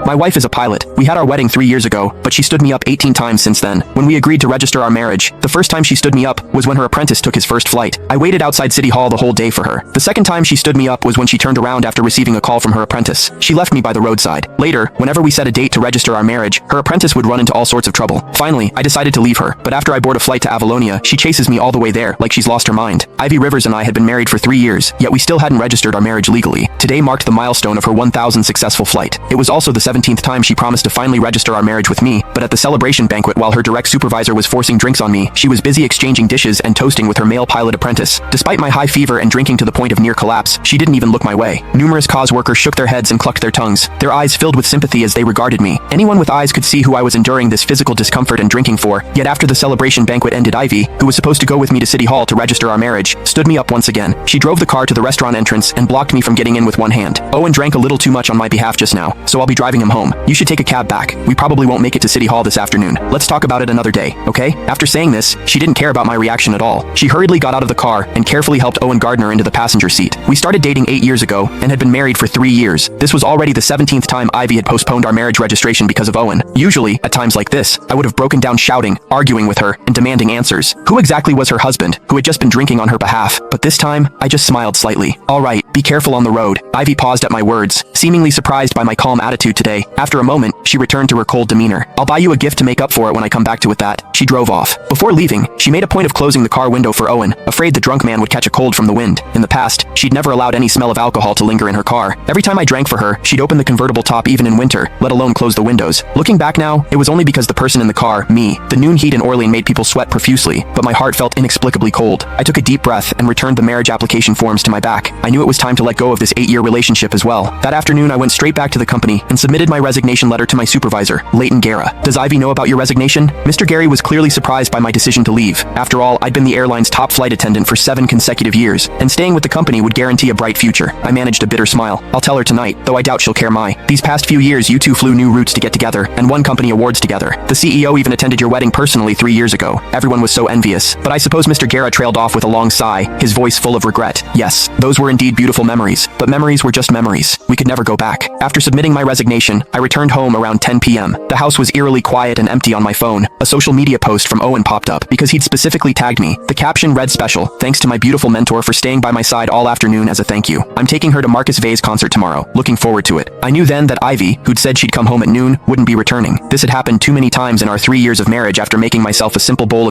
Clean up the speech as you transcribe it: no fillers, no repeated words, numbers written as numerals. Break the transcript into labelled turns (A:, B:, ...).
A: My wife is a pilot. We had our wedding 3 years ago, but she stood me up 18 times since then. When we agreed to register our marriage, the first time she stood me up was when her apprentice took his first flight. I waited outside City Hall the whole day for her. The second time she stood me up was when she turned around after receiving a call from her apprentice. She left me by the roadside. Later, whenever we set a date to register our marriage, her apprentice would run into all sorts of trouble. Finally, I decided to leave her, but after I board a flight to Avalonia, she chases me all the way there like she's lost her mind. Ivy Rivers and I had been married for 3 years, yet we still hadn't registered our marriage legally. Today marked the milestone of her 1,000th successful flight. It was also the 17th time she promised to finally register our marriage with me, but at the celebration banquet while her direct supervisor was forcing drinks on me, she was busy exchanging dishes and toasting with her male pilot apprentice. Despite my high fever and drinking to the point of near collapse, she didn't even look my way. Numerous cause workers shook their heads and clucked their tongues, their eyes filled with sympathy as they regarded me. Anyone with eyes could see who I was enduring this physical discomfort and drinking for, yet after the celebration banquet ended, Ivy, who was supposed to go with me to City Hall to register our marriage, stood me up once again. She drove the car to the restaurant entrance and blocked me from getting in with one hand. Owen drank a little too much on my behalf just now, so I'll be driving him home. You should take a cab back. We probably won't make it to City Hall this afternoon. Let's talk about it another day, okay? After saying this, she didn't care about my reaction at all. She hurriedly got out of the car and carefully helped Owen Gardner into the passenger seat. We started dating 8 years ago and had been married for 3 years. This was already the 17th time Ivy had postponed our marriage registration because of Owen. Usually, at times like this, I would have broken down shouting, arguing with her, and demanding answers. Who exactly was her husband, who had just been drinking on her behalf? But this time, I just smiled slightly. All right, be careful on the road. Ivy paused at my words, seemingly surprised by my calm attitude today. After a moment, she returned to her cold demeanor. I'll buy you a gift to make up for it when I come back to with that. She drove off. Before leaving, she made a point of closing the car window for Owen, afraid the drunk man would catch a cold from the wind. In the past, she'd never allowed any smell of alcohol to linger in her car. Every time I drank for her, she'd open the convertible top even in winter, let alone close the windows. Looking back now, it was only because the person in the car, me, the noon heat in Orlean made people sweat profusely, but my heart felt inexplicably cold. I took a deep breath and returned the marriage application forms to my back. I knew it was time to let go of this 8-year relationship as well. That afternoon, I went straight back to the company and submitted my resignation letter to my supervisor, Leighton Guerra. Does Ivy know about your resignation? Mr. Gary was clearly surprised by my decision to leave. After all, I'd been the airline's top flight attendant for 7 consecutive years, and staying with the company would guarantee a bright future. I managed a bitter smile. I'll tell her tonight, though I doubt she'll care. These past few years you two flew new routes to get together, and won company awards together. The CEO even attended your wedding personally 3 years ago. Everyone was so envious. But I suppose Mr. Guerra trailed off with a long sigh, his voice full of regret. Yes, those were indeed beautiful memories, but memories were just memories. We could never go back. After submitting my resignation, I returned home around 10 p.m. The house was eerily quiet and empty. On my phone, a social media post from Owen popped up because he'd specifically tagged me. The caption read, "Special, thanks to my beautiful mentor for staying by my side all afternoon as a thank you. I'm taking her to Marcus Vay's concert tomorrow. Looking forward to it." I knew then that Ivy, who'd said she'd come home at noon, wouldn't be returning. This had happened too many times in our 3 years of marriage. After making myself a simple bowl of